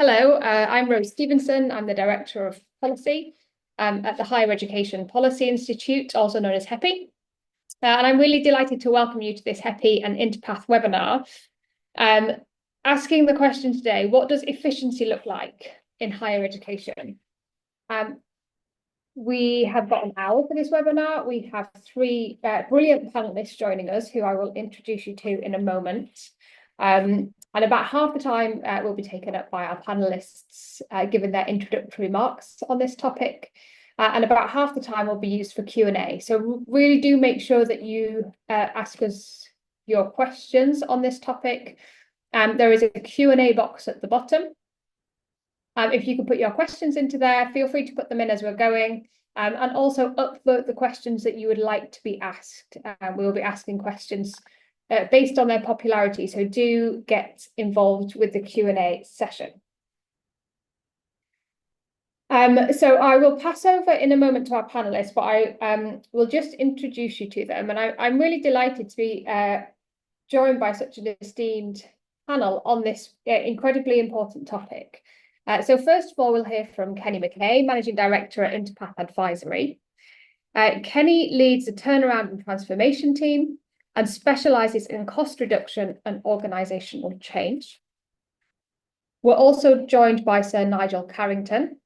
Hello, I'm Rose Stevenson. I'm the Director of Policy at the Higher Education Policy Institute, also known as HEPI. And I'm really delighted to welcome you to this HEPI and Interpath webinar. Asking the question today, what does efficiency look like in higher education? We have got an hour for this webinar. We have three brilliant panelists joining us, who I will introduce you to in a moment. And about half the time will be taken up by our panelists, given their introductory remarks on this topic. And about half the time will be used for Q&A. So really do make sure that you ask us your questions on this topic. There is a Q&A box at the bottom. If you can put your questions into there, feel free to put them in as we're going. And also upvote the questions that you would like to be asked. We will be asking questions based on their popularity, so do get involved with the Q&A session. So I will pass over in a moment to our panelists, but I will just introduce you to them. And I'm really delighted to be joined by such an esteemed panel on this incredibly important topic. So first of all, we'll hear from Kenny McKay, Managing Director at Interpath Advisory. Kenny leads the turnaround and transformation team and specialises in cost reduction and organisational change. We're also joined by Sir Nigel Carrington,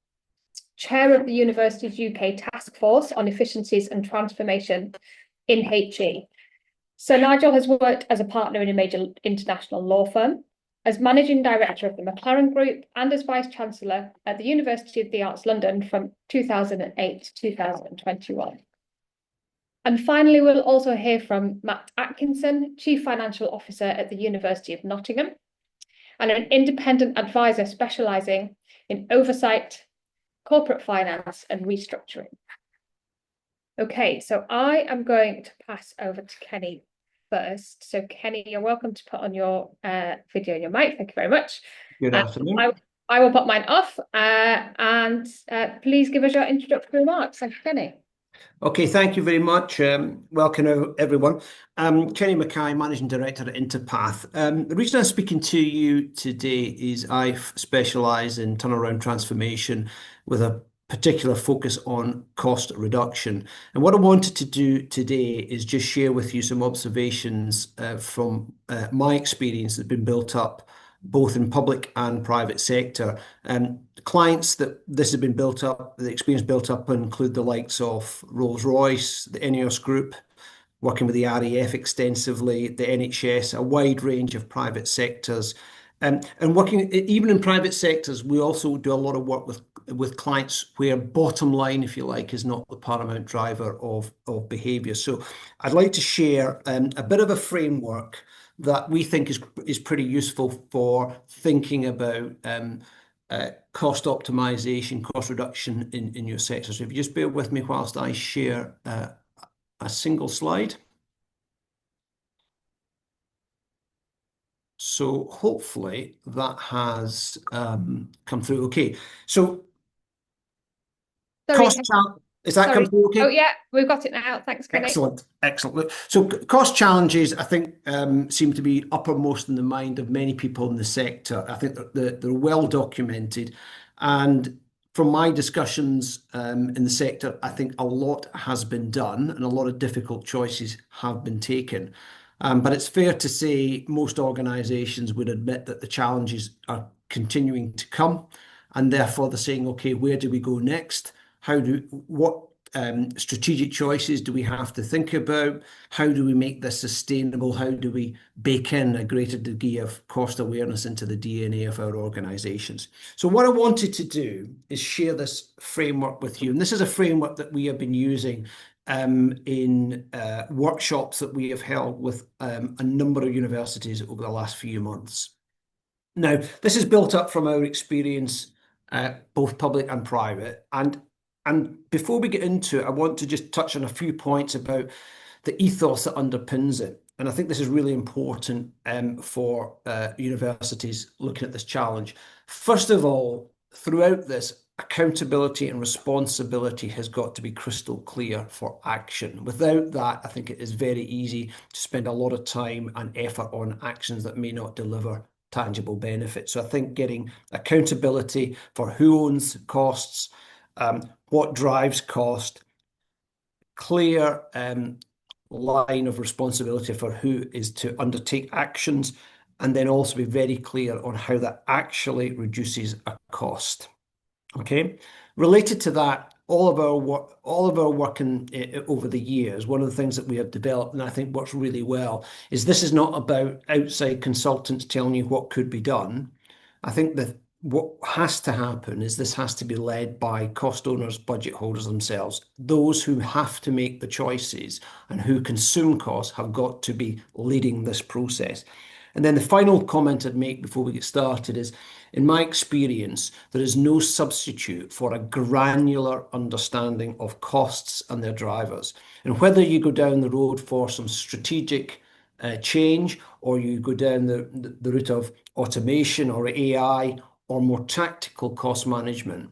Chair of the University's UK Taskforce on Efficiencies and Transformation in HE. Sir Nigel has worked as a partner in a major international law firm, as Managing Director of the McLaren Group, and as Vice-Chancellor at the University of the Arts London from 2008 to 2021. And finally, we'll also hear from Matt Atkinson, Chief Financial Officer at the University of Nottingham, and an independent advisor specialising in oversight, corporate finance and restructuring. Okay, so I am going to pass over to Kenny first. So Kenny, you're welcome to put on your video and your mic. Thank you very much. Good afternoon. I will put mine off and please give us your introductory remarks. Thank you, Kenny. Okay, thank you very much. Welcome, everyone. Kenny McKay, Managing Director at Interpath. The reason I'm speaking to you today is I specialise in turnaround transformation with a particular focus on cost reduction. And what I wanted to do today is just share with you some observations from my experience that have been built up both in public and private sector. Clients that this has been built up, the experience built up include the likes of Rolls-Royce, the ENEOS Group, working with the RAF extensively, the NHS, a wide range of private sectors. And working even in private sectors, we also do a lot of work with clients where bottom line, if you like, is not the paramount driver of behaviour. So I'd like to share a bit of a framework that we think is pretty useful for thinking about cost optimization, cost reduction in your sector. So if you just bear with me whilst I share a single slide. So hopefully that has come through okay. So cost is that come through okay? Oh yeah, we've got it now. Thanks, Kenny. Excellent, excellent. So cost challenges, I think, seem to be uppermost in the mind of many people in the sector. I think they're well documented, and from my discussions in the sector, I think a lot has been done and a lot of difficult choices have been taken. But it's fair to say most organisations would admit that the challenges are continuing to come, and therefore they're saying, okay, where do we go next? What strategic choices do we have to think about? How do we make this sustainable? How do we bake in a greater degree of cost awareness into the DNA of our organisations? So what I wanted to do is share this framework with you. And this is a framework that we have been using in workshops that we have held with a number of universities over the last few months. Now, this is built up from our experience, both public and private. And before we get into it, I want to just touch on a few points about the ethos that underpins it. And I think this is really important for universities looking at this challenge. First of all, throughout this, accountability and responsibility has got to be crystal clear for action. Without that, I think it is very easy to spend a lot of time and effort on actions that may not deliver tangible benefit. So I think getting accountability for who owns costs, what drives cost, clear line of responsibility for who is to undertake actions, and then also be very clear on how that actually reduces a cost. Okay, related to that, all of our work over the years, one of the things that we have developed, and I think works really well, is this is not about outside consultants telling you what could be done. I think that what has to happen is this has to be led by cost owners, budget holders themselves. Those who have to make the choices and who consume costs have got to be leading this process. And then the final comment I'd make before we get started is, in my experience, there is no substitute for a granular understanding of costs and their drivers. And whether you go down the road for some strategic change, or you go down the route of automation or AI, or more tactical cost management,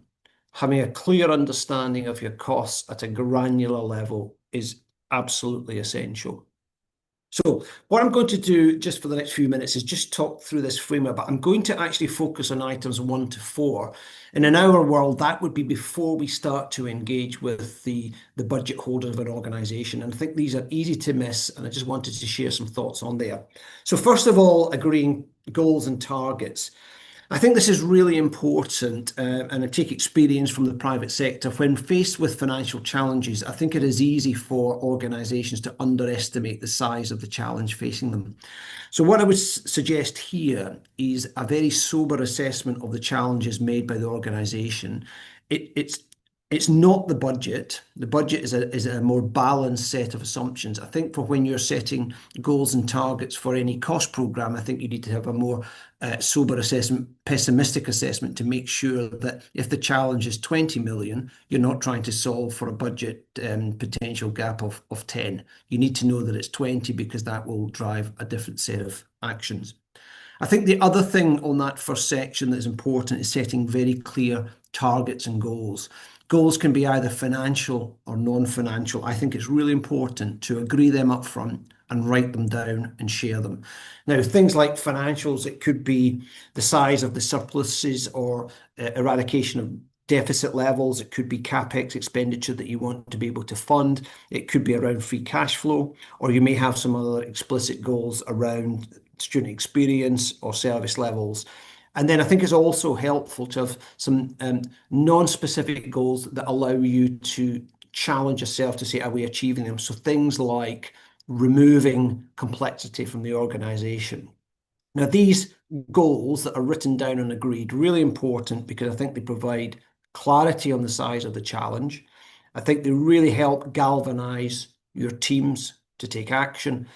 having a clear understanding of your costs at a granular level is absolutely essential. So what I'm going to do just for the next few minutes is just talk through this framework, but I'm going to actually focus on items 1 to 4. And in our world, that would be before we start to engage with the budget holders of an organisation. And I think these are easy to miss, and I just wanted to share some thoughts on there. So first of all, agreeing goals and targets. I think this is really important, and I take experience from the private sector. When faced with financial challenges, I think it is easy for organisations to underestimate the size of the challenge facing them. So what I would suggest here is a very sober assessment of the challenges made by the organisation. It's not the budget. The budget is a more balanced set of assumptions. I think for when you're setting goals and targets for any cost programme, I think you need to have a more sober assessment, pessimistic assessment, to make sure that if the challenge is 20 million, you're not trying to solve for a budget potential gap of 10. You need to know that it's 20, because that will drive a different set of actions. I think the other thing on that first section that is important is setting very clear targets and goals. Goals can be either financial or non-financial. I think it's really important to agree them up front and write them down and share them. Now, things like financials, it could be the size of the surpluses or eradication of deficit levels. It could be CapEx expenditure that you want to be able to fund. It could be around free cash flow, or you may have some other explicit goals around student experience or service levels. And then I think it's also helpful to have some non-specific goals that allow you to challenge yourself to say, are we achieving them? So things like removing complexity from the organisation. Now, these goals that are written down and agreed, really important, because I think they provide clarity on the size of the challenge. I think they really help galvanise your teams to take action.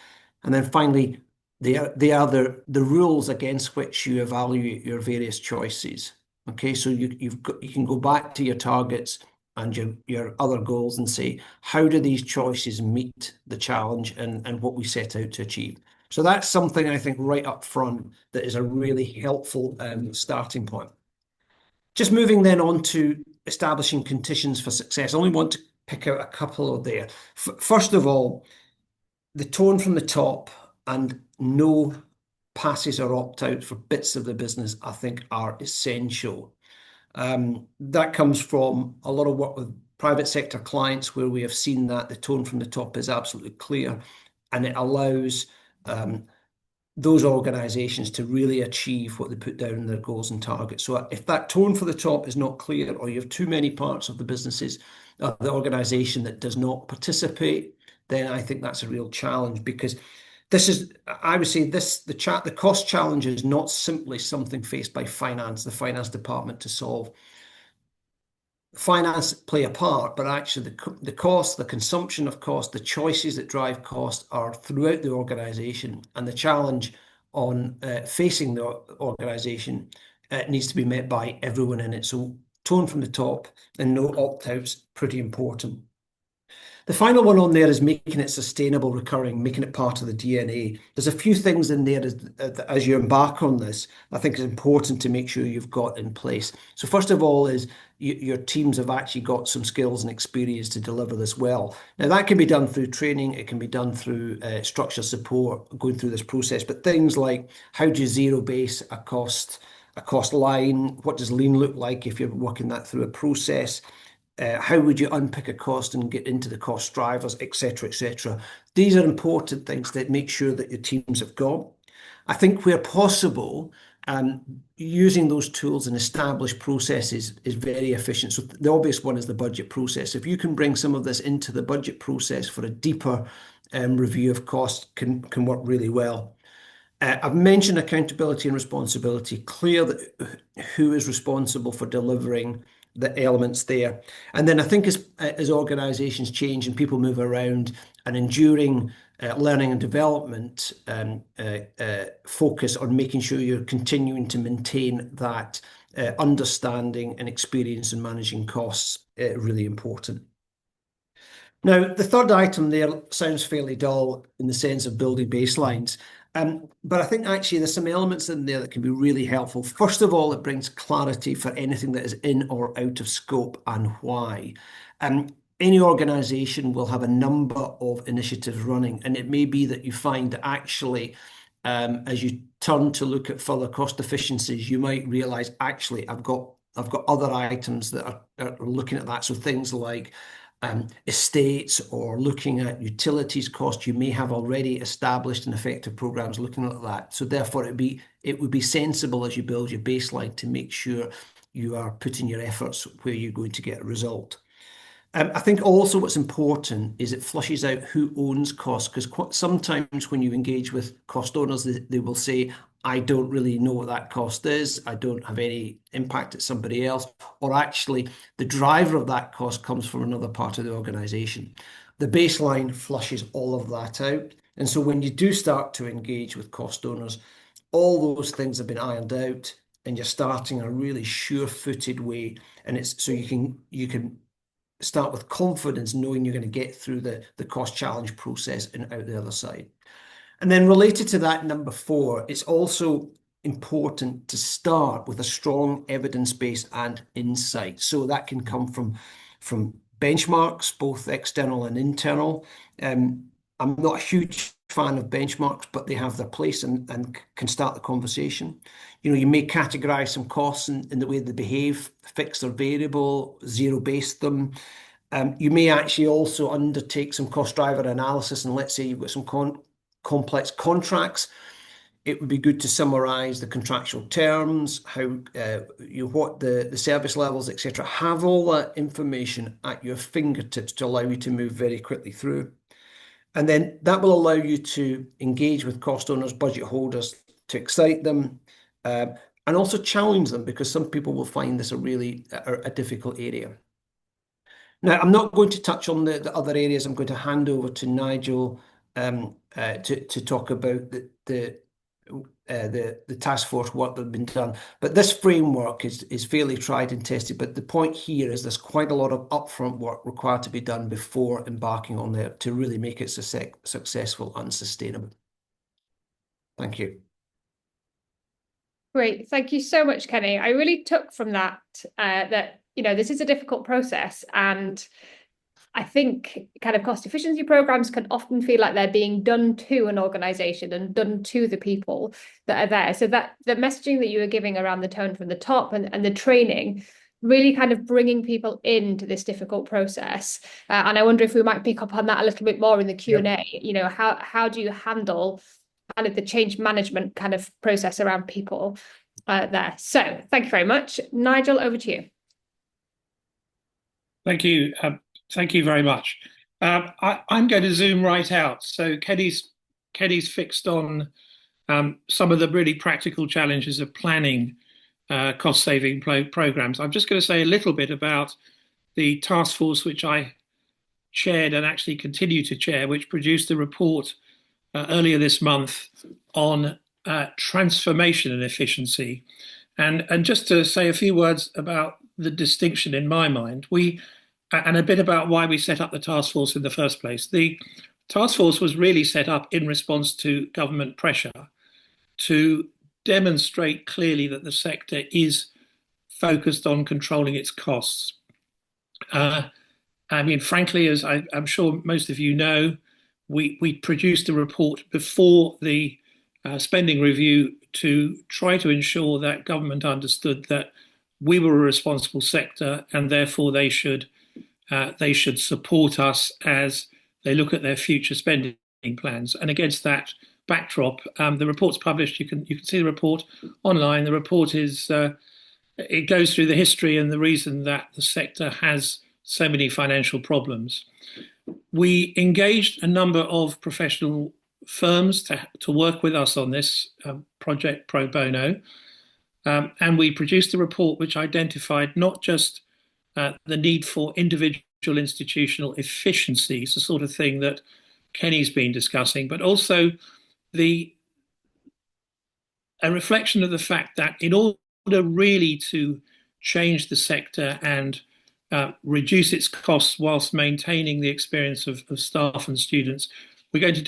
And then finally, they are the rules against which you evaluate your various choices. Okay, so you can go back to your targets and your other goals and say, how do these choices meet the challenge and what we set out to achieve? So that's something I think right up front that is a really helpful starting point. Just moving then on to establishing conditions for success. I only want to pick out a couple of there. First of all, the tone from the top and no passes or opt-outs for bits of the business, I think, are essential. That comes from a lot of work with private sector clients where we have seen that the tone from the top is absolutely clear, and it allows those organisations to really achieve what they put down in their goals and targets. So if that tone for the top is not clear, or you have too many parts of the businesses, the organisation that does not participate, then I think that's a real challenge, because this is, I would say, the cost challenge is not simply something faced by finance, the finance department to solve. Finance play a part, but actually the cost, the consumption of cost, the choices that drive cost are throughout the organisation, and the challenge on facing the organisation needs to be met by everyone in it. So tone from the top and no opt-outs, pretty important. The final one on there is making it sustainable, recurring, making it part of the DNA. There's a few things in there as you embark on this, I think it's important to make sure you've got in place. So first of all is your teams have actually got some skills and experience to deliver this well. Now that can be done through training, it can be done through structure support, going through this process, but things like how do you zero base a cost line? What does lean look like if you're working that through a process? How would you unpick a cost and get into the cost drivers, etc., etc. These are important things that make sure that your teams have got. I think where possible, using those tools and established processes is very efficient. So the obvious one is the budget process. If you can bring some of this into the budget process for a deeper review of cost, can work really well. I've mentioned accountability and responsibility, clear that who is responsible for delivering the elements there. And then I think as organizations change and people move around, an enduring learning and development focus on making sure you're continuing to maintain that understanding and experience in managing costs, really important. Now, the third item there sounds fairly dull in the sense of building baselines. But I think actually there's some elements in there that can be really helpful. First of all, it brings clarity for anything that is in or out of scope and why. Any organisation will have a number of initiatives running, and it may be that you find that actually, as you turn to look at further cost efficiencies, you might realise actually I've got other items that are looking at that. So things like estates or looking at utilities costs, you may have already established and effective programs looking at that. So therefore, it would be sensible as you build your baseline to make sure you are putting your efforts where you're going to get a result. I think also what's important is it flushes out who owns costs, because sometimes when you engage with cost owners, they will say, I don't really know what that cost is. I don't have any impact at somebody else. Or actually, the driver of that cost comes from another part of the organisation. The baseline flushes all of that out. And so when you do start to engage with cost owners, all those things have been ironed out and you're starting a really sure-footed way. And it's so you can start with confidence knowing you're going to get through the cost challenge process and out the other side. And then related to that, number 4, it's also important to start with a strong evidence base and insight. So that can come from benchmarks, both external and internal. I'm not a huge fan of benchmarks, but they have their place and can start the conversation. You may categorize some costs in the way they behave, fixed or variable, zero base them. You may actually also undertake some cost driver analysis, and let's say you've got some complex contracts. It would be good to summarize the contractual terms, how what the service levels, etc. Have all that information at your fingertips to allow you to move very quickly through. And then that will allow you to engage with cost owners, budget holders, to excite them, and also challenge them, because some people will find this a difficult area. Now, I'm not going to touch on the other areas. I'm going to hand over to Nigel to talk about the task force work that's been done. But this framework is fairly tried and tested. But the point here is there's quite a lot of upfront work required to be done before embarking on it to really make it successful and sustainable. Thank you. Great. Thank you so much, Kenny. I really took from that that, this is a difficult process, and I think kind of cost efficiency programs can often feel like they're being done to an organization and done to the people that are there. So that the messaging that you were giving around the tone from the top and the training, really kind of bringing people into this difficult process. And I wonder if we might pick up on that a little bit more in the Q&A. Yep. How do you handle kind of the change management kind of process around people there? So thank you very much. Nigel, over to you. Thank you. Thank you very much. I'm going to zoom right out. So Kenny's fixed on some of the really practical challenges of planning cost-saving programs. I'm just going to say a little bit about the task force which I chaired and actually continue to chair, which produced a report earlier this month on transformation and efficiency. And just to say a few words about the distinction in my mind, we and a bit about why we set up the task force in the first place. The task force was really set up in response to government pressure to demonstrate clearly that the sector is focused on controlling its costs. I mean, frankly, as I'm sure most of you know, we produced a report before the spending review to try to ensure that government understood that we were a responsible sector and therefore they should support us as they look at their future spending plans. And against that backdrop, the report's published. You can see the report online. The report is it goes through the history and the reason that the sector has so many financial problems. We engaged a number of professional firms to work with us on this project pro bono, and we produced a report which identified not just the need for individual institutional efficiencies, the sort of thing that Kenny's been discussing, but also a reflection of the fact that in order really to change the sector and reduce its costs whilst maintaining the experience of staff and students, we're going to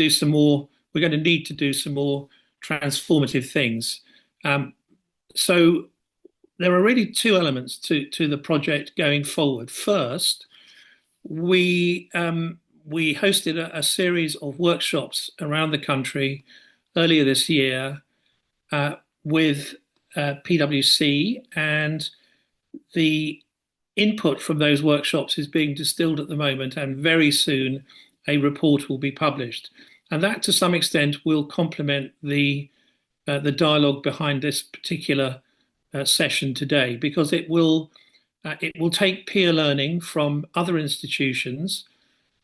need to do some more transformative things. So there are really two elements to the project going forward. First, we hosted a series of workshops around the country earlier this year with PwC, and the input from those workshops is being distilled at the moment, and very soon a report will be published. And that, to some extent, will complement the dialogue behind this particular session today, because it will take peer learning from other institutions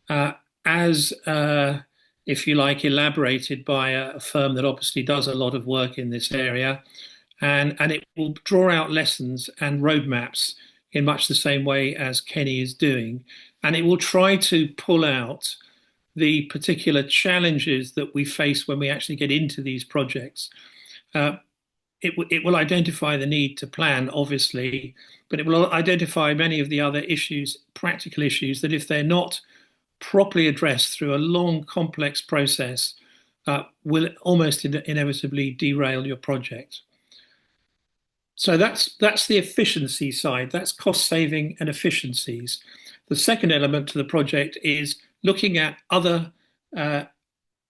as, if you like, elaborated by a firm that obviously does a lot of work in this area, and it will draw out lessons and roadmaps in much the same way as Kenny is doing, and it will try to pull out the particular challenges that we face when we actually get into these projects. It will identify the need to plan, obviously, but it will identify many of the other issues, practical issues, that if they're not properly addressed through a long, complex process, will almost inevitably derail your project. So that's the efficiency side. That's cost saving and efficiencies. The second element to the project is looking at other more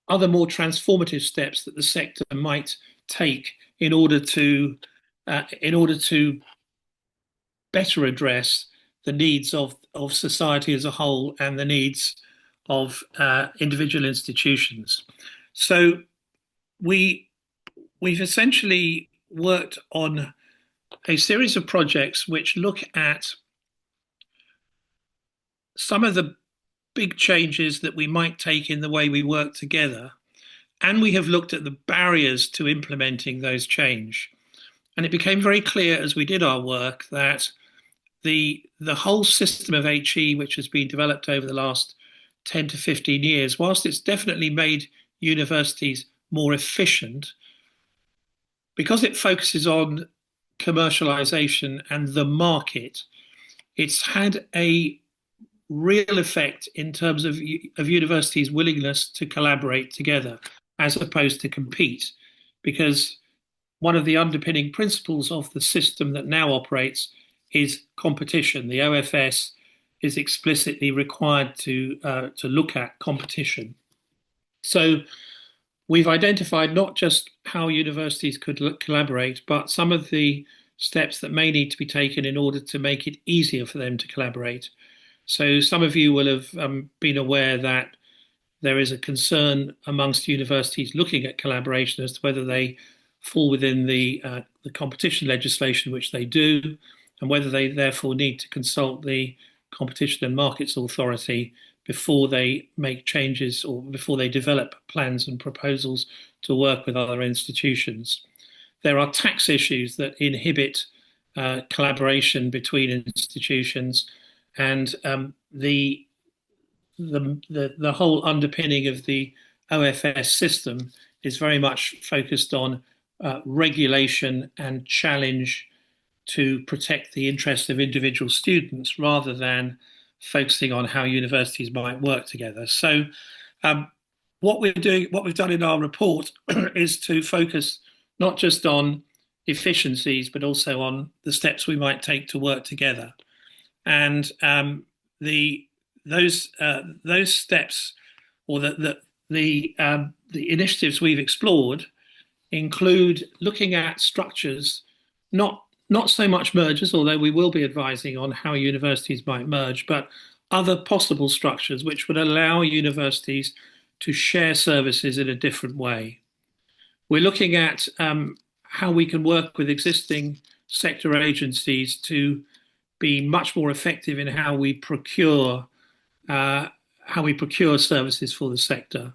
transformative steps that the sector might take in order to better address the needs of society as a whole and the needs of individual institutions. So we've essentially worked on a series of projects which look at some of the big changes that we might take in the way we work together. And we have looked at the barriers to implementing those change. And it became very clear as we did our work that the whole system of HE, which has been developed over the last 10 to 15 years, whilst it's definitely made universities more efficient, because it focuses on commercialization and the market, it's had a real effect in terms of universities' willingness to collaborate together as opposed to compete, because one of the underpinning principles of the system that now operates is competition. The OFS is explicitly required to look at competition. So we've identified not just how universities could collaborate, but some of the steps that may need to be taken in order to make it easier for them to collaborate. So some of you will have been aware that there is a concern amongst universities looking at collaboration as to whether they fall within the competition legislation, which they do, and whether they therefore need to consult the Competition and Markets Authority before they make changes or before they develop plans and proposals to work with other institutions. There are tax issues that inhibit collaboration between institutions, and the whole underpinning of the OFS system is very much focused on regulation and challenge to protect the interests of individual students rather than focusing on how universities might work together. So what we've done in our report is to focus not just on efficiencies, but also on the steps we might take to work together. And those steps, or the initiatives we've explored, include looking at structures, not so much mergers, although we will be advising on how universities might merge, but other possible structures which would allow universities to share services in a different way. We're looking at how we can work with existing sector agencies to be much more effective in how we procure services for the sector.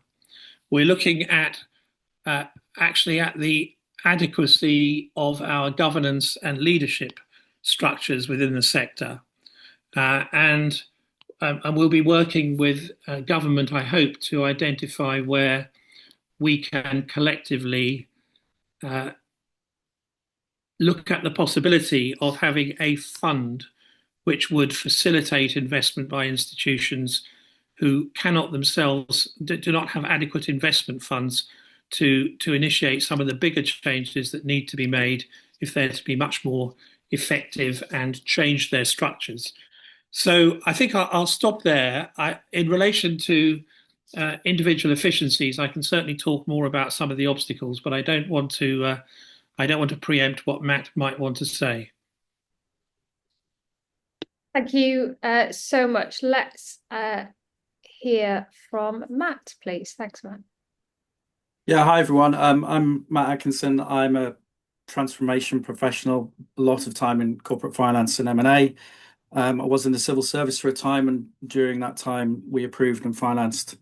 We're looking at actually at the adequacy of our governance and leadership structures within the sector, and we'll be working with government, I hope, to identify where we can collectively look at the possibility of having a fund which would facilitate investment by institutions who cannot themselves, do not have adequate investment funds to initiate some of the bigger changes that need to be made if they're to be much more effective and change their structures. So I think I'll stop there. In relation to individual efficiencies, I can certainly talk more about some of the obstacles, but I don't want to preempt what Matt might want to say. Thank you so much. Let's hear from Matt, please. Thanks, Matt. Yeah, hi everyone. I'm Matt Atkinson. I'm a transformation professional, a lot of time in corporate finance and M&A. I was in the civil service for a time, and during that time we approved and financed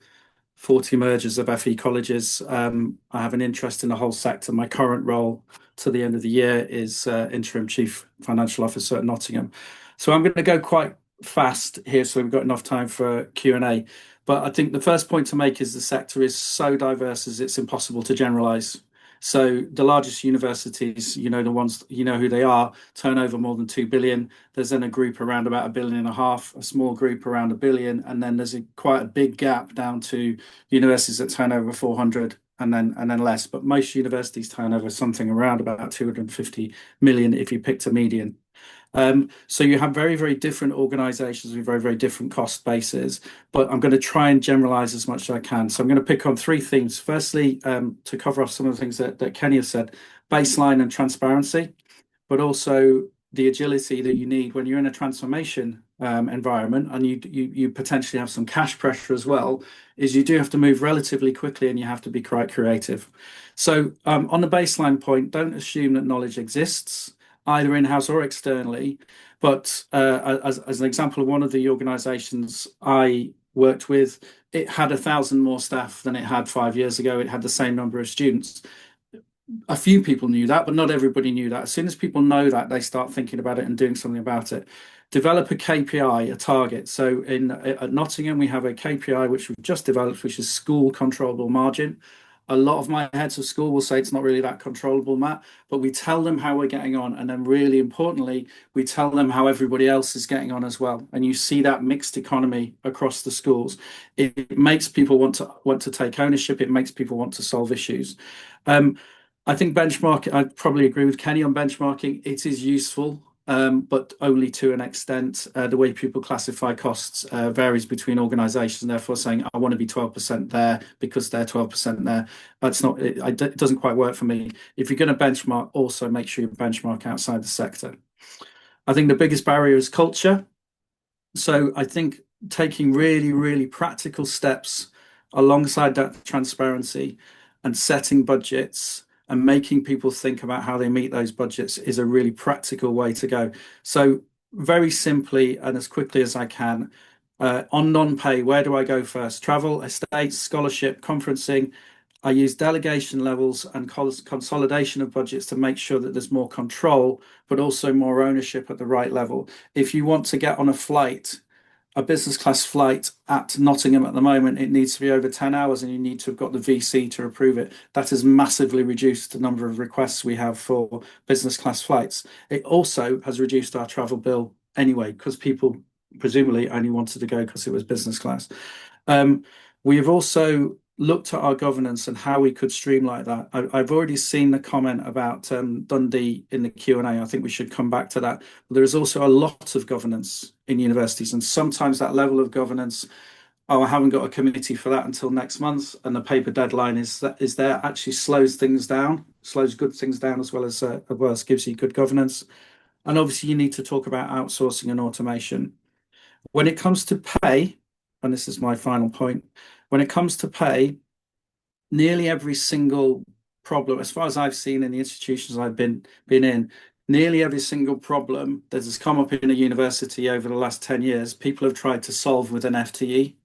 40 mergers of FE colleges. I have an interest in the whole sector. My current role to the end of the year is interim chief financial officer at Nottingham. So I'm going to go quite fast here so we've got enough time for Q&A. But I think the first point to make is the sector is so diverse as it's impossible to generalize. So the largest universities, the ones, who they are, turn over more than 2 billion. There's then a group around about 1.5 billion, a small group around 1 billion, and then there's quite a big gap down to universities that turn over 400 and then less. But most universities turn over something around about 250 million if you picked a median. So you have very, very different organizations with very, very different cost bases, but I'm going to try and generalize as much as I can. So I'm going to pick on 3 themes. Firstly, to cover off some of the things that Kenny has said, baseline and transparency, but also the agility that you need when you're in a transformation environment, and you potentially have some cash pressure as well, is you do have to move relatively quickly and you have to be quite creative. So on the baseline point, don't assume that knowledge exists, either in-house or externally. But as an example of one of the organizations I worked with, it had 1,000 more staff than it had 5 years ago. It had the same number of students. A few people knew that, but not everybody knew that. As soon as people know that, they start thinking about it and doing something about it. Develop a KPI, a target. So at Nottingham, we have a KPI which we've just developed, which is school controllable margin. A lot of my heads of school will say it's not really that controllable, Matt, but we tell them how we're getting on. And then really importantly, we tell them how everybody else is getting on as well. And you see that mixed economy across the schools. It makes people want to take ownership. It makes people want to solve issues. I think benchmarking, I probably agree with Kenny on benchmarking. It is useful, but only to an extent. The way people classify costs varies between organisations. Therefore, saying I want to be 12% there because they're 12% there, that's not. It doesn't quite work for me. If you're going to benchmark, also make sure you benchmark outside the sector. I think the biggest barrier is culture. So I think taking really, really practical steps alongside that transparency and setting budgets and making people think about how they meet those budgets is a really practical way to go. So very simply and as quickly as I can, on non-pay, where do I go first? Travel, estates, scholarship, conferencing. I use delegation levels and consolidation of budgets to make sure that there's more control, but also more ownership at the right level. If you want to get on a business class flight at Nottingham at the moment, it needs to be over 10 hours and you need to have got the VC to approve it. That has massively reduced the number of requests we have for business class flights. It also has reduced our travel bill anyway, because people presumably only wanted to go because it was business class. We have also looked at our governance and how we could streamline that. I've already seen the comment about Dundee in the Q&A. I think we should come back to that. But there is also a lot of governance in universities, and sometimes that level of governance, oh, I haven't got a committee for that until next month, and the paper deadline is there, actually slows things down, slows good things down, as well as gives you good governance. And obviously you need to talk about outsourcing and automation. When it comes to pay, and this is my final point, when it comes to pay, nearly every single problem, as far as I've seen in the institutions I've been in, nearly every single problem that has come up in a university over the last 10 years, people have tried to solve with an FTE.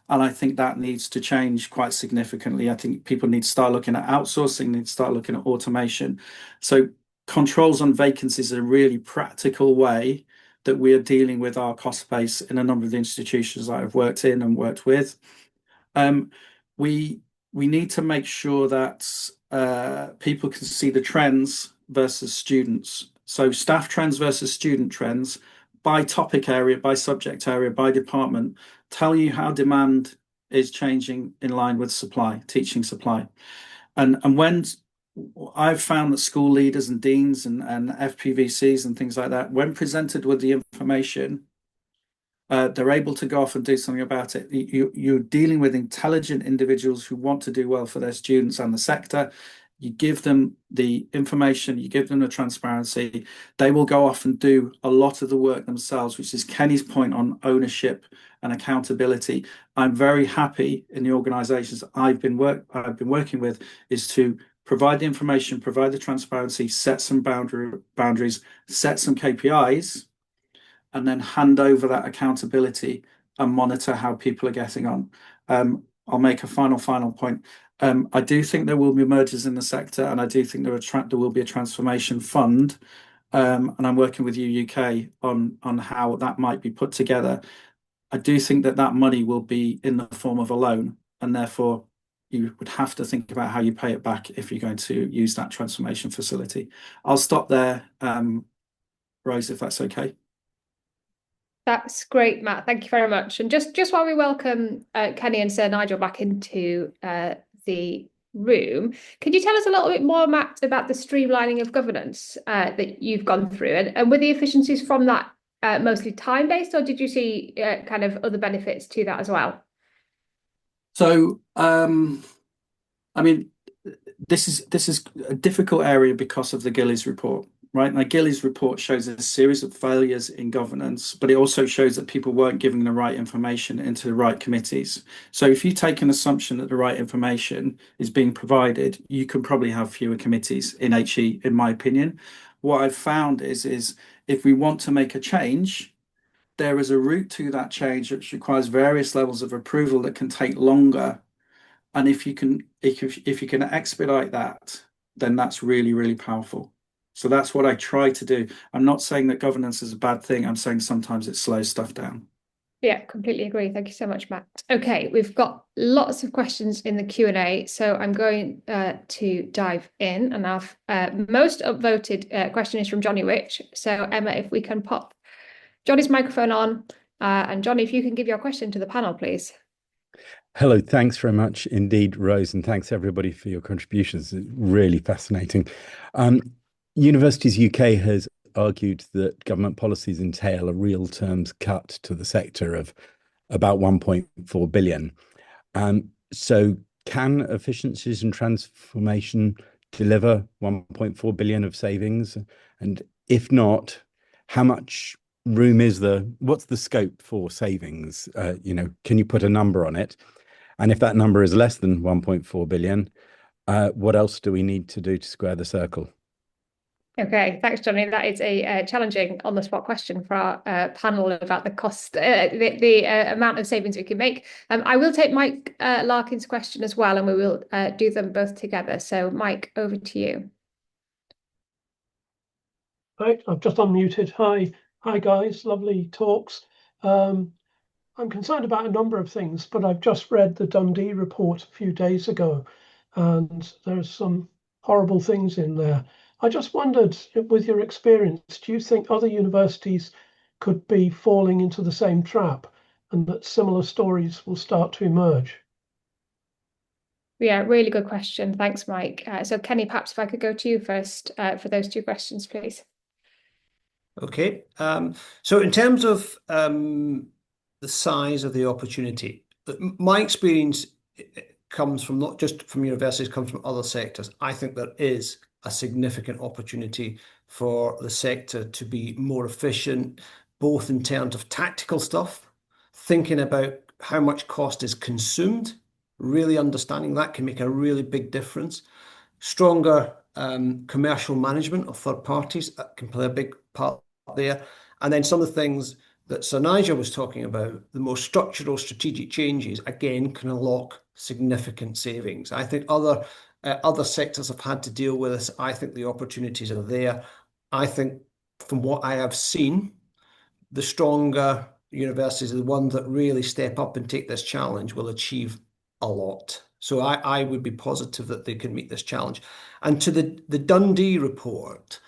And I think that needs to change quite significantly. I think people need to start looking at outsourcing, need to start looking at automation. So controls on vacancies is a really practical way that we are dealing with our cost base in a number of the institutions that I've worked in and worked with. We need to make sure that people can see the trends versus students. So staff trends versus student trends by topic area, by subject area, by department, tell you how demand is changing in line with supply, teaching supply. And when I've found that school leaders and deans and FPVCs and things like that, when presented with the information, they're able to go off and do something about it. You're dealing with intelligent individuals who want to do well for their students and the sector. You give them the information, you give them the transparency, they will go off and do a lot of the work themselves, which is Kenny's point on ownership and accountability. I'm very happy in the organisations I've been working with is to provide the information, provide the transparency, set some boundaries, set some KPIs, and then hand over that accountability and monitor how people are getting on. I'll make a final point. I do think there will be mergers in the sector, and I do think there will be a transformation fund. And I'm working with UK on how that might be put together. I do think that money will be in the form of a loan, and therefore you would have to think about how you pay it back if you're going to use that transformation facility. I'll stop there, Rose, if that's okay. That's great, Matt. Thank you very much. And just while we welcome Kenny and Sir Nigel back into the room, could you tell us a little bit more, Matt, about the streamlining of governance that you've gone through, and were the efficiencies from that mostly time-based, or did you see kind of other benefits to that as well? So, I mean, this is a difficult area because of the Gillies report. Right now, Gillies report shows a series of failures in governance, but it also shows that people weren't giving the right information into the right committees. So if you take an assumption that the right information is being provided, you can probably have fewer committees in HE, in my opinion. What I've found is if we want to make a change, there is a route to that change which requires various levels of approval that can take longer. And if you can expedite that, then that's really, really powerful. So that's what I try to do. I'm not saying that governance is a bad thing. I'm saying sometimes it slows stuff down. Yeah, completely agree. Thank you so much, Matt. Okay, we've got lots of questions in the Q&A, so I'm going to dive in. And our most upvoted question is from Johnny Rich. So Emma, if we can pop Johnny's microphone on, and Johnny, if you can give your question to the panel, please. Hello, thanks very much indeed, Rose, and thanks everybody for your contributions. It's really fascinating. Universities UK has argued that government policies entail a real terms cut to the sector of about 1.4 billion. So can efficiencies and transformation deliver 1.4 billion of savings? And if not, how much room is there? What's the scope for savings? Can you put a number on it? And if that number is less than 1.4 billion, what else do we need to do to square the circle? Okay, thanks, Johnny. That is a challenging on-the-spot question for our panel about the cost, the amount of savings we can make. I will take Mike Larkin's question as well, and we will do them both together. So, Mike, over to you. Right, I've just unmuted. Hi, guys. Lovely talks. I'm concerned about a number of things, but I've just read the Dundee report a few days ago, and there's some horrible things in there. I just wondered, with your experience, do you think other universities could be falling into the same trap, and that similar stories will start to emerge? Yeah, really good question. Thanks, Mike. So Kenny, perhaps if I could go to you first for those two questions, please. Okay. So in terms of the size of the opportunity, my experience comes from not just from universities, comes from other sectors. I think there is a significant opportunity for the sector to be more efficient, both in terms of tactical stuff, thinking about how much cost is consumed, really understanding that can make a really big difference. Stronger commercial management of third parties that can play a big part there. And then some of the things that Sir Nigel was talking about, the more structural strategic changes, again, can unlock significant savings. I think other sectors have had to deal with this. I think the opportunities are there. I think from what I have seen, the stronger universities are the ones that really step up and take this challenge will achieve a lot. So I would be positive that they can meet this challenge. And to the Dundee report,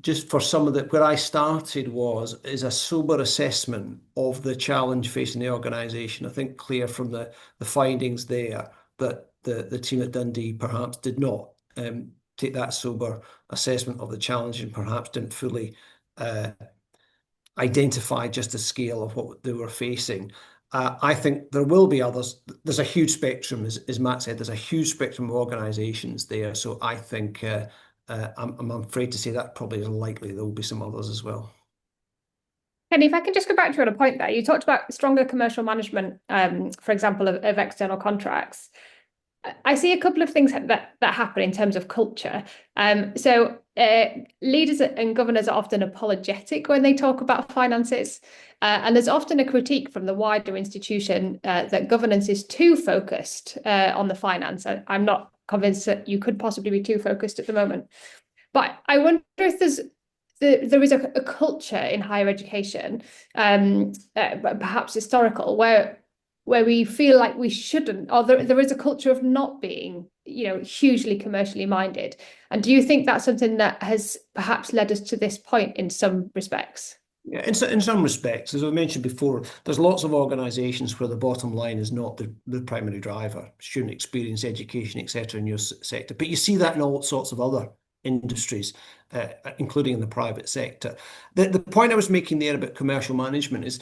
just for some of where I started is a sober assessment of the challenge facing the organisation. I think clear from the findings there that the team at Dundee perhaps did not take that sober assessment of the challenge and perhaps didn't fully identify just the scale of what they were facing. I think there will be others. There's a huge spectrum, as Matt said, there's a huge spectrum of organisations there. So I think I'm afraid to say that probably is likely there will be some others as well. Kenny, if I can just go back to you on a point there, you talked about stronger commercial management, for example, of external contracts. I see a couple of things that happen in terms of culture. So leaders and governors are often apologetic when they talk about finances. And there's often a critique from the wider institution that governance is too focused on the finance. I'm not convinced that you could possibly be too focused at the moment. But I wonder if there is a culture in higher education, perhaps historical, where we feel like we shouldn't, or there is a culture of not being, hugely commercially minded. And do you think that's something that has perhaps led us to this point in some respects? Yeah, in some respects, as I mentioned before, there's lots of organisations where the bottom line is not the primary driver, student experience, education, etc. in your sector. But you see that in all sorts of other industries, including in the private sector. The point I was making there about commercial management is,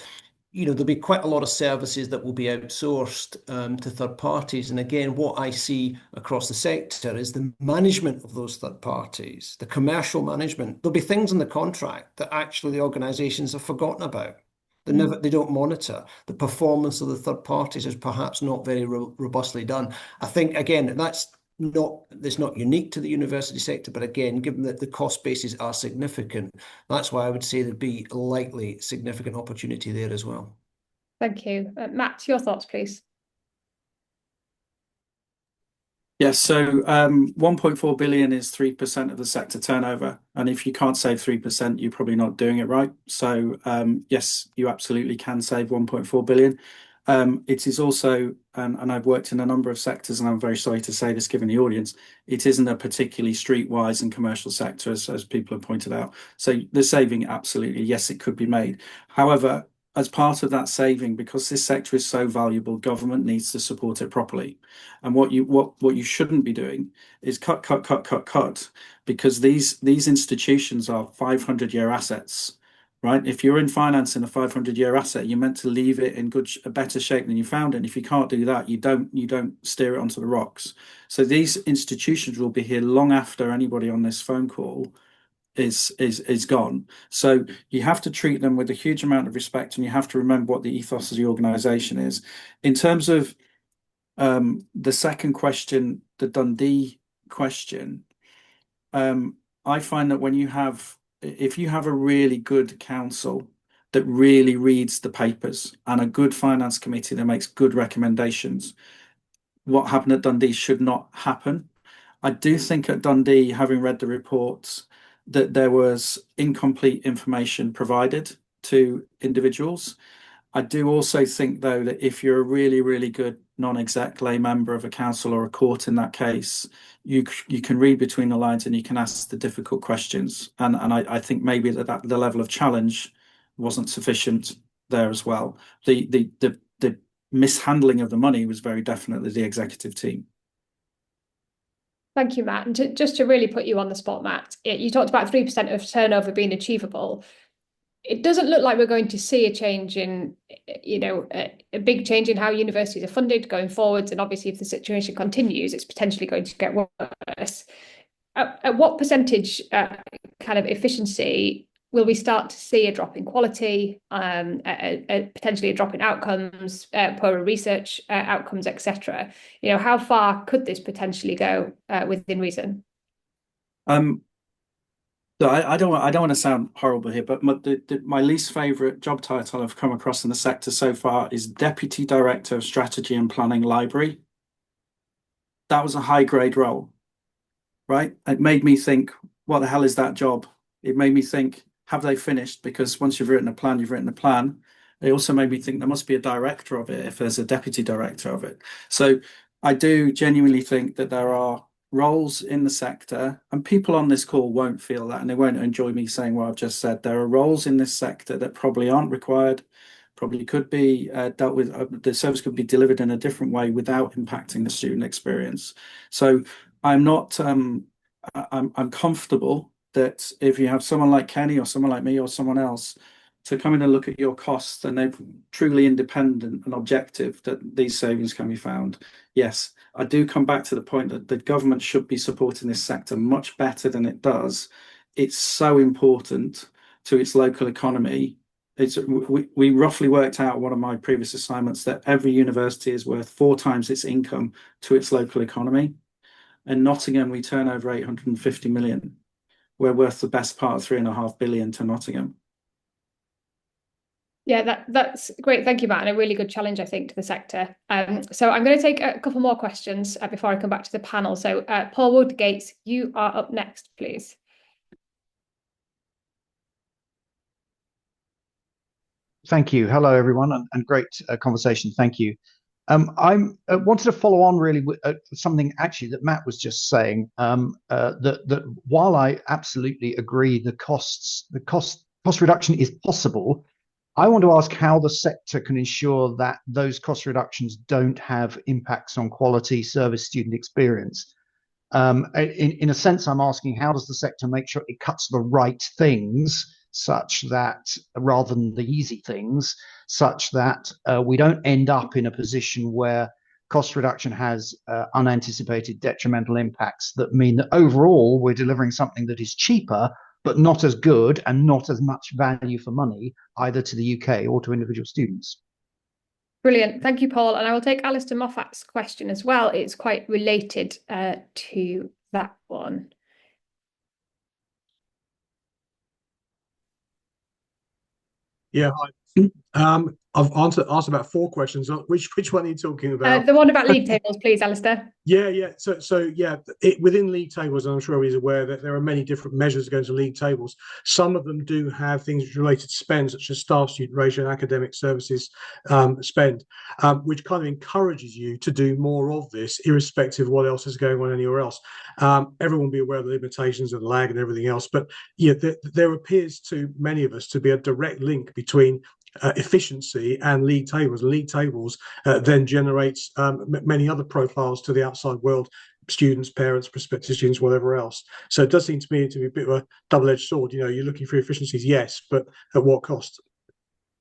there'll be quite a lot of services that will be outsourced to third parties. And again, what I see across the sector is the management of those third parties, the commercial management. There'll be things in the contract that actually the organisations have forgotten about. They don't monitor. The performance of the third parties is perhaps not very robustly done. I think, again, that's not unique to the university sector, but again, given that the cost bases are significant, that's why I would say there'd be likely significant opportunity there as well. Thank you. Matt, your thoughts, please. Yes, so 1.4 billion is 3% of the sector turnover. And if you can't save 3%, you're probably not doing it right. So yes, you absolutely can save 1.4 billion. It is also, and I've worked in a number of sectors, and I'm very sorry to say this given the audience, it isn't a particularly streetwise and commercial sector, as people have pointed out. So the saving, absolutely, yes, it could be made. However, as part of that saving, because this sector is so valuable, government needs to support it properly. And what you shouldn't be doing is cut, because these institutions are 500-year assets. Right? If you're in finance in a 500-year asset, you're meant to leave it in better shape than you found it. And if you can't do that, you don't steer it onto the rocks. So these institutions will be here long after anybody on this phone call is gone. So you have to treat them with a huge amount of respect, and you have to remember what the ethos of the organisation is. In terms of the second question, the Dundee question, I find that if you have a really good council that really reads the papers and a good finance committee that makes good recommendations, what happened at Dundee should not happen. I do think at Dundee, having read the reports, that there was incomplete information provided to individuals. I do also think, though, that if you're a really, really good non-exec lay member of a council or a court in that case, you can read between the lines and you can ask the difficult questions. And I think maybe that the level of challenge wasn't sufficient there as well. The mishandling of the money was very definitely the executive team. Thank you, Matt. And just to really put you on the spot, Matt, you talked about 3% of turnover being achievable. It doesn't look like we're going to see a change in, a big change in how universities are funded going forwards. And obviously, if the situation continues, it's potentially going to get worse. At what percentage kind of efficiency will we start to see a drop in quality, potentially a drop in outcomes, poorer research outcomes, etc.? How far could this potentially go within reason? I don't want to sound horrible here, but my least favourite job title I've come across in the sector so far is Deputy Director of Strategy and Planning Library. That was a high grade role, right? It made me think, what the hell is that job? It made me think, have they finished? Because once you've written a plan, you've written a plan. It also made me think there must be a director of it if there's a deputy director of it. So I do genuinely think that there are roles in the sector, and people on this call won't feel that, and they won't enjoy me saying what I've just said. There are roles in this sector that probably aren't required, probably could be dealt with. The service could be delivered in a different way without impacting the student experience. So I'm not. I'm comfortable that if you have someone like Kenny or someone like me or someone else to come in and look at your costs and they're truly independent and objective, that these savings can be found. Yes, I do come back to the point that the government should be supporting this sector much better than it does. It's so important to its local economy. We roughly worked out, one of my previous assignments, that every university is worth 4 times its income to its local economy. In Nottingham, we turn over 850 million. We're worth the best part of 3.5 billion to Nottingham. Yeah, that's great. Thank you, Matt, and a really good challenge, I think, to the sector. So I'm going to take a couple more questions before I come back to the panel. So Paul Woodgates, you are up next, please. Thank you. Hello, everyone, and great conversation. Thank you. I wanted to follow on really with something actually that Matt was just saying. That while I absolutely agree the cost reduction is possible, I want to ask how the sector can ensure that those cost reductions don't have impacts on quality service student experience. In a sense, I'm asking, how does the sector make sure it cuts the right things, such that, rather than the easy things, such that we don't end up in a position where cost reduction has unanticipated detrimental impacts that mean that overall we're delivering something that is cheaper but not as good and not as much value for money either to the UK or to individual students. Brilliant. Thank you, Paul. And I will take Alistair Moffat's question as well. It's quite related to that one. Yeah, I've asked about 4 questions. Which one are you talking about? The one about league tables, please, Alistair. Yeah. So yeah, within league tables, I'm sure he's aware that there are many different measures going to league tables. Some of them do have things related to spend, such as staff-student ratio and academic services spend, which kind of encourages you to do more of this, irrespective of what else is going on anywhere else. Everyone will be aware of the limitations of the lag and everything else, but yeah, there appears to many of us to be a direct link between efficiency and league tables. League tables then generates many other profiles to the outside world, students, parents, prospective students, whatever else. So it does seem to me to be a bit of a double-edged sword. You're looking for efficiencies, yes, but at what cost?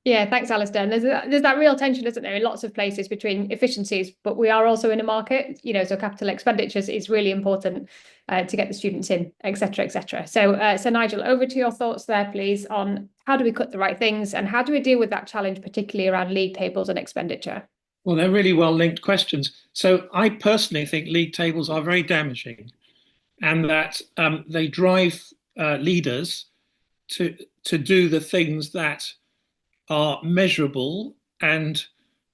Yeah, thanks, Alistair. And there's that real tension, isn't there, in lots of places between efficiencies, but we are also in a market, so capital expenditures is really important to get the students in, etc., etc. So Nigel, over to your thoughts there, please, on how do we cut the right things and how do we deal with that challenge, particularly around league tables and expenditure? Well, they're really well-linked questions. So I personally think league tables are very damaging, and that they drive leaders to do the things that are measurable and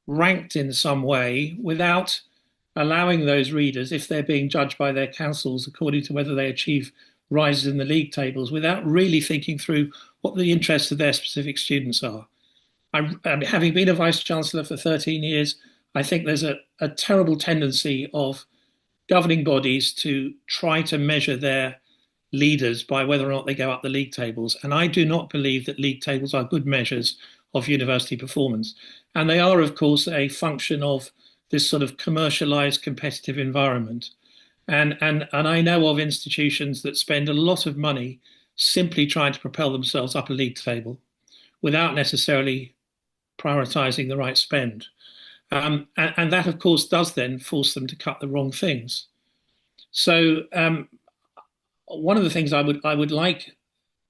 ranked in some way without allowing those readers, if they're being judged by their councils according to whether they achieve rises in the league tables, without really thinking through what the interests of their specific students are. Having been a Vice-Chancellor for 13 years, I think there's a terrible tendency of governing bodies to try to measure their leaders by whether or not they go up the league tables. And I do not believe that league tables are good measures of university performance. And they are, of course, a function of this sort of commercialized competitive environment. And I know of institutions that spend a lot of money simply trying to propel themselves up a league table without necessarily prioritizing the right spend. And that, of course, does then force them to cut the wrong things. So one of the things I would like,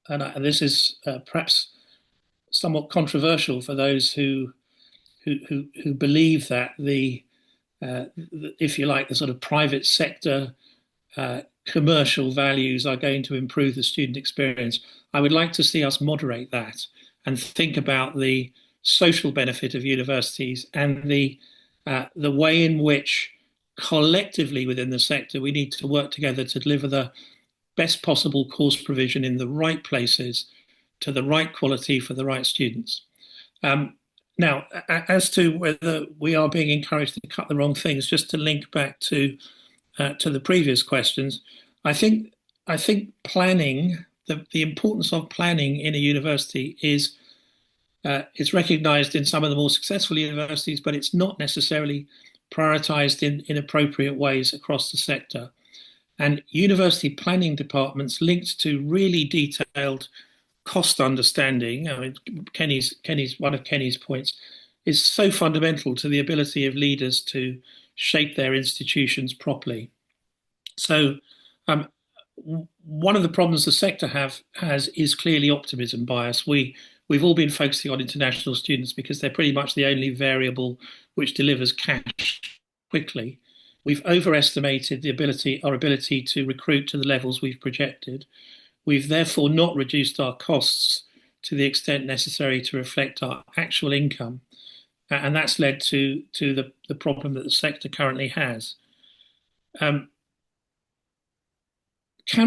and this is perhaps somewhat controversial for those who believe that if you like, the sort of private sector commercial values are going to improve the student experience. I would like to see us moderate that and think about the social benefit of universities and the way in which collectively within the sector we need to work together to deliver the best possible course provision in the right places to the right quality for the right students. Now, as to whether we are being encouraged to cut the wrong things, just to link back to the previous questions, I think planning, the importance of planning in a university is recognised in some of the more successful universities, but it's not necessarily prioritised in appropriate ways across the sector. And university planning departments linked to really detailed cost understanding, I mean, one of Kenny's points, is so fundamental to the ability of leaders to shape their institutions properly. So one of the problems the sector has is clearly optimism bias. We've all been focusing on international students because they're pretty much the only variable which delivers cash quickly. We've overestimated our ability to recruit to the levels we've projected. We've therefore not reduced our costs to the extent necessary to reflect our actual income. And that's led to the problem that the sector currently has. Can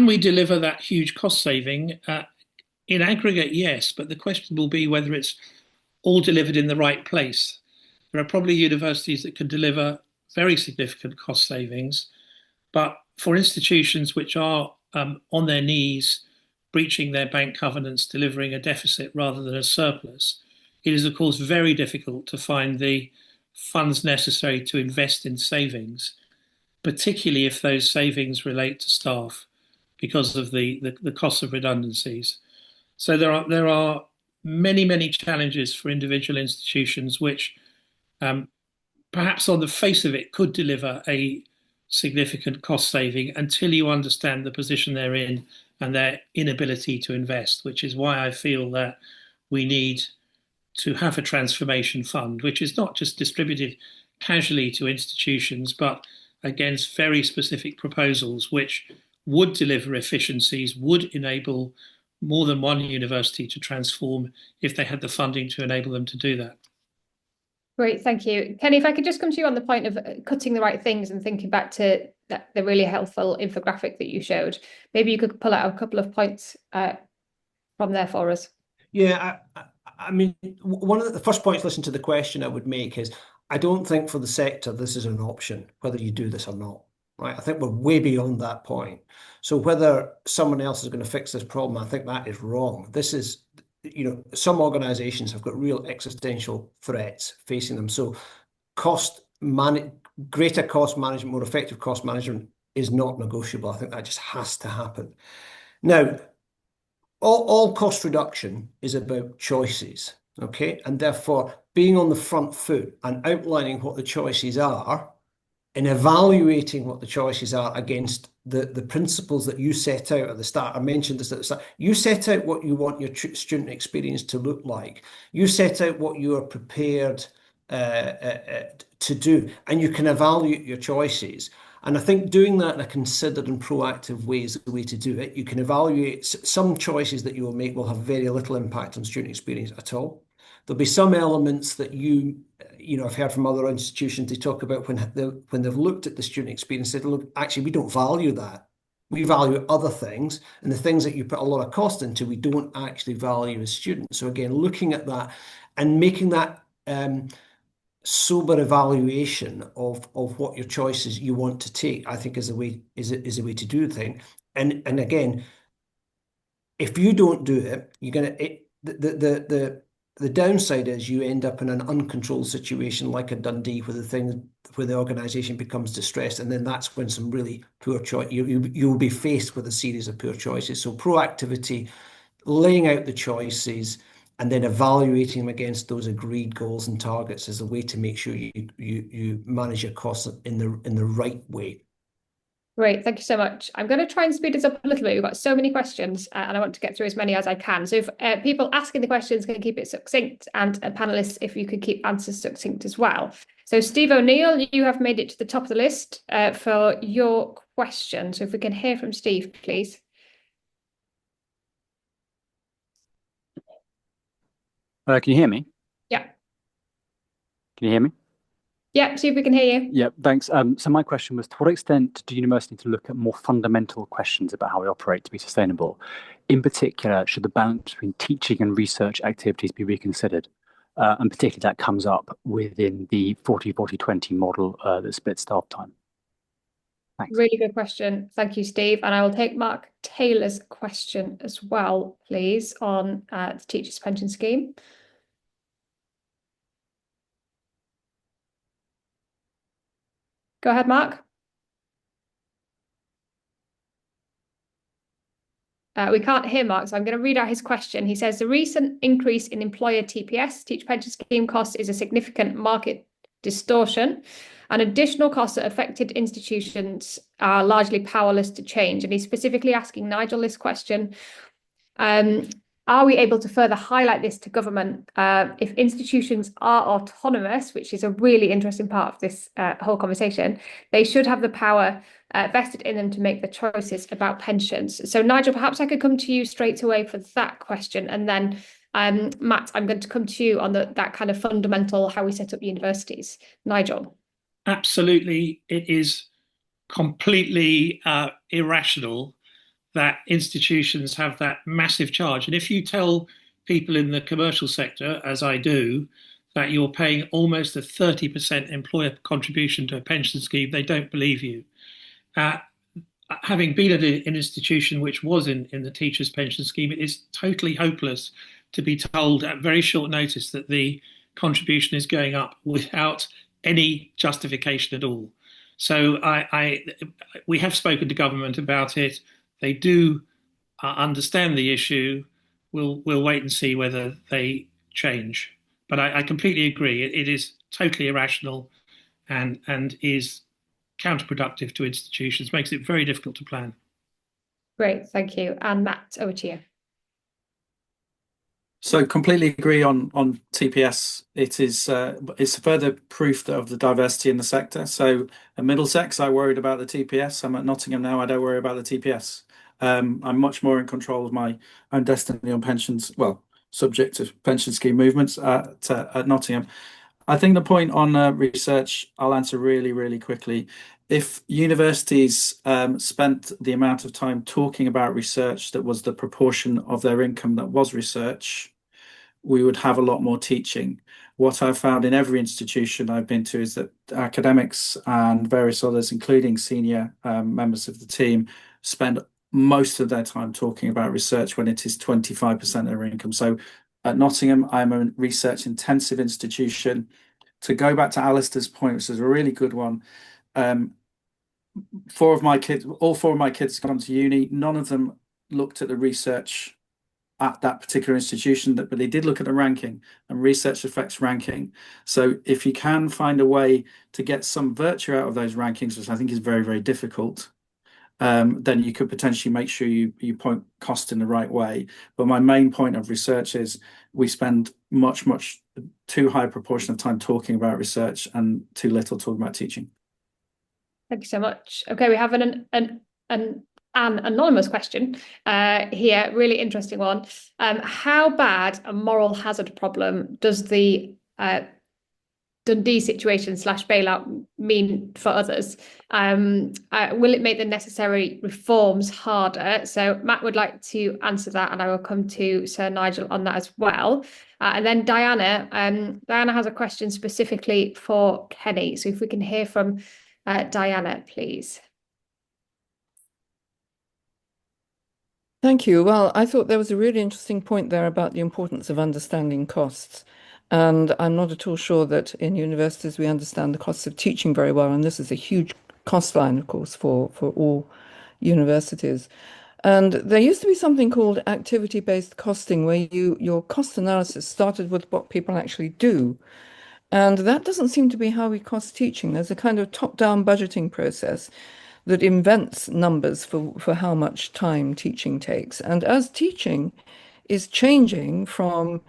we deliver that huge cost saving? In aggregate, yes, but the question will be whether it's all delivered in the right place. There are probably universities that can deliver very significant cost savings, but for institutions which are on their knees, breaching their bank covenants, delivering a deficit rather than a surplus, it is, of course, very difficult to find the funds necessary to invest in savings, particularly if those savings relate to staff because of the cost of redundancies. So there are many challenges for individual institutions which perhaps on the face of it could deliver a significant cost saving until you understand the position they're in and their inability to invest, which is why I feel that we need to have a transformation fund, which is not just distributed casually to institutions, but against very specific proposals which would deliver efficiencies, would enable more than one university to transform if they had the funding to enable them to do that. Great, thank you. Kenny, if I could just come to you on the point of cutting the right things and thinking back to the really helpful infographic that you showed. Maybe you could pull out a couple of points from there for us. Yeah, I mean, one of the first points, listen to the question I would make is, I don't think for the sector this is an option, whether you do this or not, right? I think we're way beyond that point. So whether someone else is going to fix this problem, I think that is wrong. This is, some organizations have got real existential threats facing them. So greater cost management, more effective cost management is not negotiable. I think that just has to happen. Now, all cost reduction is about choices, okay? And therefore, being on the front foot and outlining what the choices are and evaluating what the choices are against the principles that you set out at the start. I mentioned this at the start. You set out what you want your student experience to look like. You set out what you are prepared to do, and you can evaluate your choices. And I think doing that in a considered and proactive way is the way to do it. You can evaluate some choices that you will make will have very little impact on student experience at all. There'll be some elements that I've heard from other institutions, they talk about when they've looked at the student experience, said, look, actually, we don't value that. We value other things, and the things that you put a lot of cost into, we don't actually value as students. So again, looking at that and making that sober evaluation of what your choices you want to take, I think is a way to do things. And again, if you don't do it, you're gonna the downside is you end up in an uncontrolled situation like a Dundee where the organisation becomes distressed, and then that's when some really poor choice you'll be faced with a series of poor choices. So proactivity, laying out the choices, and then evaluating them against those agreed goals and targets is a way to make sure you manage your costs in the right way. Great, thank you so much. I'm going to try and speed us up a little bit. We've got so many questions and I want to get through as many as I can. So if people asking the questions can keep it succinct, and panelists, if you could keep answers succinct as well. So Steve O'Neill, you have made it to the top of the list for your question. So if we can hear from Steve, please. Can you hear me? Yeah. Can you hear me? Yeah, see if we can hear you. Yeah, thanks. So my question was, to what extent do universities need to look at more fundamental questions about how we operate to be sustainable? In particular, should the balance between teaching and research activities be reconsidered? And particularly that comes up within the 40-40-20 model that splits staff time. Thanks. Really good question. Thank you, Steve. And I will take Mark Taylor's question as well, please, on the teachers' pension scheme. Go ahead, Mark. We can't hear Mark, so I'm going to read out his question. He says, the recent increase in employer TPS, teacher pension scheme costs, is a significant market distortion, and additional costs that affected institutions are largely powerless to change. And he's specifically asking Nigel this question. Are we able to further highlight this to government? If institutions are autonomous, which is a really interesting part of this whole conversation, they should have the power vested in them to make the choices about pensions. So Nigel, perhaps I could come to you straight away for that question. And then Matt, I'm going to come to you on that kind of fundamental, how we set up universities. Nigel. Absolutely. It is completely irrational that institutions have that massive charge. And if you tell people in the commercial sector, as I do, that you're paying almost a 30% employer contribution to a pension scheme, they don't believe you. Having been at an institution which was in the teachers' pension scheme, it is totally hopeless to be told at very short notice that the contribution is going up without any justification at all. So we have spoken to government about it. They do understand the issue. We'll wait and see whether they change. But I completely agree. It is totally irrational and is counterproductive to institutions, makes it very difficult to plan. Great, thank you. And Matt, over to you. So completely agree on TPS. It's further proof of the diversity in the sector. So at Middlesex, I worried about the TPS. I'm at Nottingham now. I don't worry about the TPS. I'm much more in control of my own destiny on pensions. Well, subject to pension scheme movements at Nottingham. I think the point on research, I'll answer really, really quickly. If universities spent the amount of time talking about research that was the proportion of their income that was research, we would have a lot more teaching. What I've found in every institution I've been to is that academics and various others, including senior members of the team, spend most of their time talking about research when it is 25% of their income. So at Nottingham, I'm a research intensive institution. To go back to Alistair's point, which is a really good one, all four of my kids have gone to uni. None of them looked at the research at that particular institution, but they did look at the ranking, and research affects ranking. So if you can find a way to get some virtue out of those rankings, which I think is very, very difficult, then you could potentially make sure you point cost in the right way. But my main point of research is we spend much too high a proportion of time talking about research and too little talking about teaching. Thank you so much. Okay, we have an anonymous question here, really interesting one. How bad a moral hazard problem does the Dundee situation / bailout mean for others? Will it make the necessary reforms harder? So Matt would like to answer that, and I will come to Sir Nigel on that as well. And then Diana has a question specifically for Kenny. So if we can hear from Diana, please. Thank you. Well, I thought there was a really interesting point there about the importance of understanding costs. And I'm not at all sure that in universities we understand the costs of teaching very well. And this is a huge cost line, of course, for all universities. And there used to be something called activity-based costing, where your cost analysis started with what people actually do. And that doesn't seem to be how we cost teaching. There's a kind of top-down budgeting process that invents numbers for how much time teaching takes. And as teaching is changing from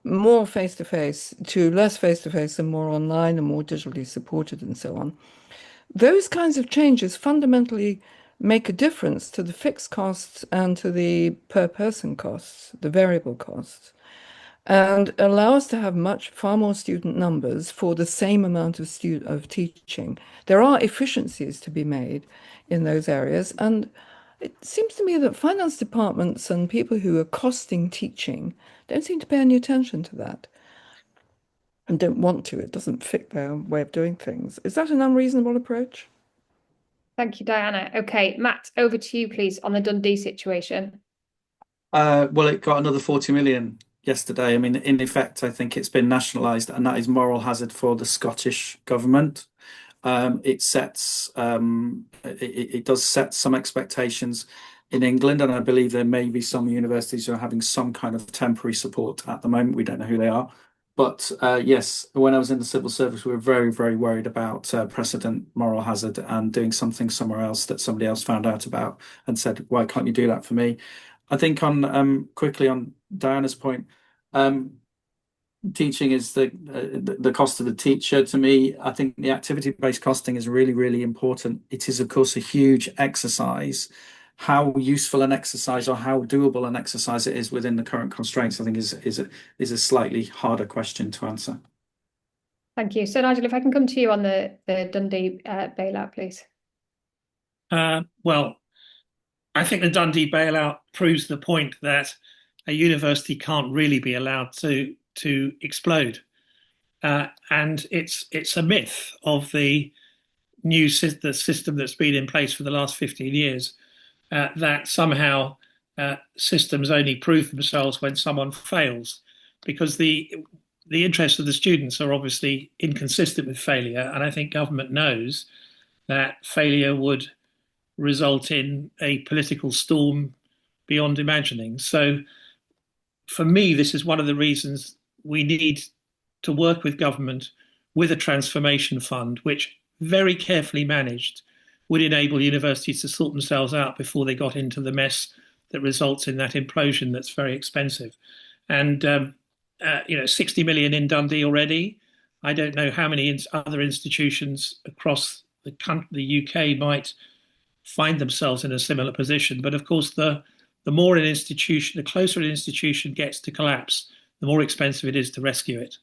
more face-to-face to less face-to-face and more online and more digitally supported and so on, those kinds of changes fundamentally make a difference to the fixed costs and to the per person costs, the variable costs, and allow us to have far more student numbers for the same amount of teaching. There are efficiencies to be made in those areas, and it seems to me that finance departments and people who are costing teaching don't seem to pay any attention to that and don't want to. It doesn't fit their way of doing things. Is that an unreasonable approach? Thank you, Diana. Okay, Matt, over to you, please, on the Dundee situation. Well, it got another 40 million yesterday. I mean, in effect, I think it's been nationalised, and that is moral hazard for the Scottish government. It does set some expectations in England, and I believe there may be some universities who are having some kind of temporary support at the moment. We don't know who they are. But yes, when I was in the civil service, we were very, very worried about precedent, moral hazard, and doing something somewhere else that somebody else found out about and said, "Why can't you do that for me?" I think on quickly on Diana's point, teaching is the cost of the teacher. To me, I think the activity-based costing is really, really important. It is, of course, a huge exercise. How useful an exercise or how doable an exercise it is within the current constraints, I think is a slightly harder question to answer. Thank you. So, Nigel, if I can come to you on the Dundee bailout, please. Well, I think the Dundee bailout proves the point that a university can't really be allowed to explode, and it's a myth of the system that's been in place for the last 15 years. That somehow systems only prove themselves when someone fails, because the interests of the students are obviously inconsistent with failure, and I think government knows that failure would result in a political storm beyond imagining. So for me, this is one of the reasons we need to work with government with a transformation fund, which very carefully managed would enable universities to sort themselves out before they got into the mess that results in that implosion that's very expensive. And 60 million in Dundee already. I don't know how many other institutions across the UK might find themselves in a similar position. But of course, the more an institution, the closer an institution gets to collapse, the more expensive it is to rescue it.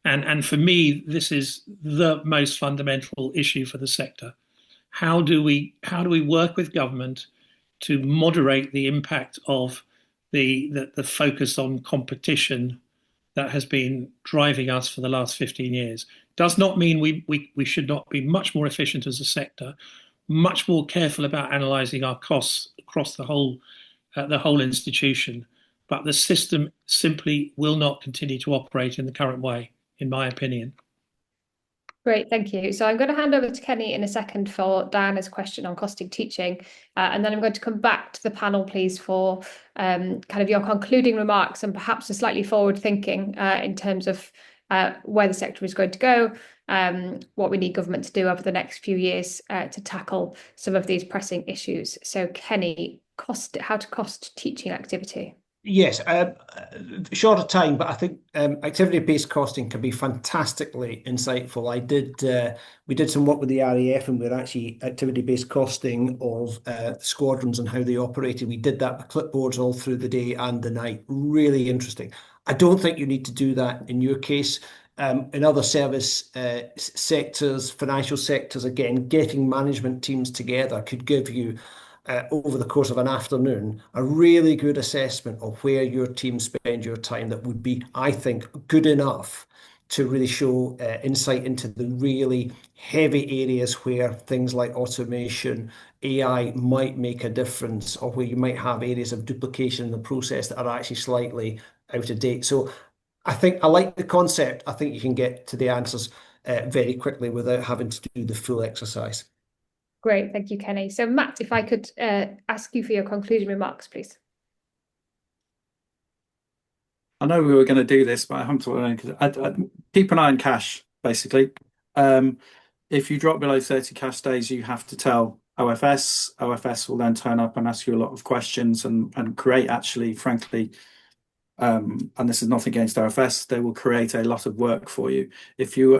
And for me, this is the most fundamental issue for the sector. How do we work with government to moderate the impact of the focus on competition that has been driving us for the last 15 years? Does not mean we should not be much more efficient as a sector, much more careful about analysing our costs across the whole institution. But the system simply will not continue to operate in the current way, in my opinion. Great, thank you. So I'm going to hand over to Kenny in a second for Diana's question on costing teaching, and then I'm going to come back to the panel, please, for kind of your concluding remarks and perhaps a slightly forward thinking in terms of where the sector is going to go, what we need government to do over the next few years to tackle some of these pressing issues. So Kenny, how to cost teaching activity. Yes, shorter time, but I think activity-based costing can be fantastically insightful. We did some work with the RAF, and we're actually activity-based costing of squadrons and how they operated. We did that with clipboards all through the day and the night. Really interesting. I don't think you need to do that in your case. In other service sectors, financial sectors, again, getting management teams together could give you over the course of an afternoon, a really good assessment of where your team spend your time that would be, I think, good enough to really show insight into the really heavy areas where things like automation, AI might make a difference, or where you might have areas of duplication in the process that are actually slightly out of date. So I think I like the concept. I think you can get to the answers very quickly without having to do the full exercise. Great, thank you, Kenny. So Matt, if I could ask you for your concluding remarks, please. I know we were going to do this, but I haven't thought of because keep an eye on cash, basically. If you drop below 30 cash days, you have to tell OFS. OFS will then turn up and ask you a lot of questions and create, actually, frankly, and this is nothing against OFS, they will create a lot of work for you. If you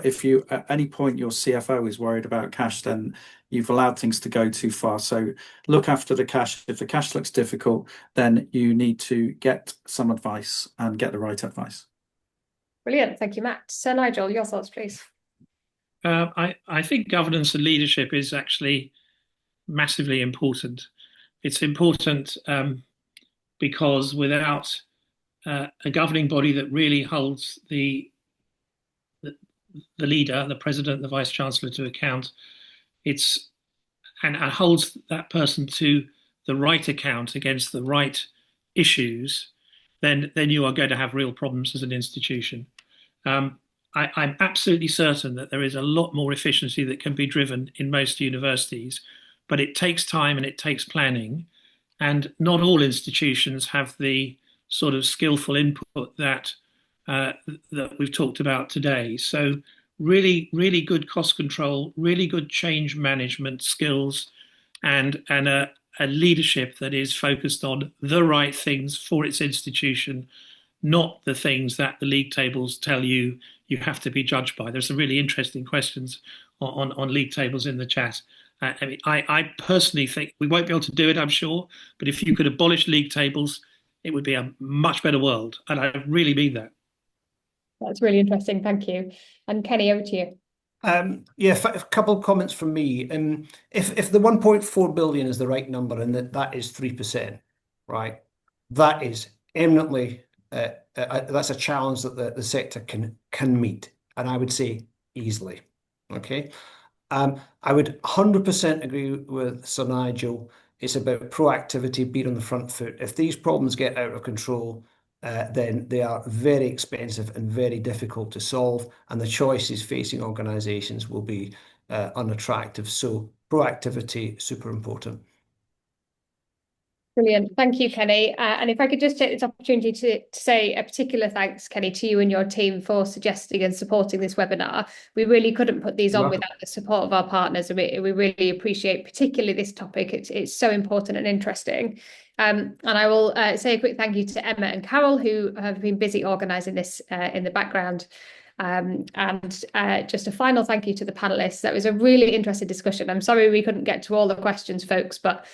at any point your CFO is worried about cash, then you've allowed things to go too far. So look after the cash. If the cash looks difficult, then you need to get some advice and get the right advice. Brilliant, thank you, Matt. Sir Nigel, your thoughts, please. I think governance and leadership is actually massively important. It's important because without a governing body that really holds the leader, the president, the vice chancellor to account, and holds that person to the right account against the right issues, then you are going to have real problems as an institution. I'm absolutely certain that there is a lot more efficiency that can be driven in most universities, but it takes time and it takes planning, and not all institutions have the sort of skillful input that we've talked about today. So really, really good cost control, really good change management skills, and a leadership that is focused on the right things for its institution, not the things that the league tables tell you have to be judged by. There's some really interesting questions on league tables in the chat. I personally think we won't be able to do it, I'm sure, but if you could abolish league tables, it would be a much better world. And I really mean that. That's really interesting. Thank you. And Kenny, over to you. Yeah, a couple of comments from me. If the 1.4 billion is the right number and that is 3%, right, that is eminently that's a challenge that the sector can meet, and I would say easily. Okay, I would 100% agree with Sir Nigel. It's about proactivity, being on the front foot. If these problems get out of control, then they are very expensive and very difficult to solve, and the choices facing organisations will be unattractive. So proactivity, super important. Brilliant. Thank you, Kenny. And if I could just take this opportunity to say a particular thanks, Kenny, to you and your team for suggesting and supporting this webinar. We really couldn't put these on without the support of our partners, and we really appreciate particularly this topic. It's so important and interesting. And I will say a quick thank you to Emma and Carol, who have been busy organising this in the background. And just a final thank you to the panellists. That was a really interesting discussion. I'm sorry we couldn't get to all the questions, folks, but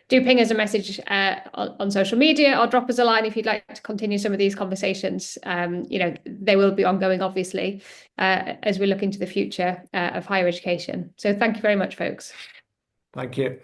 do ping us a message on social media, or drop us a line if you'd like to continue some of these conversations. They will be ongoing, obviously, as we look into the future of higher education. So thank you very much, folks. Thank you.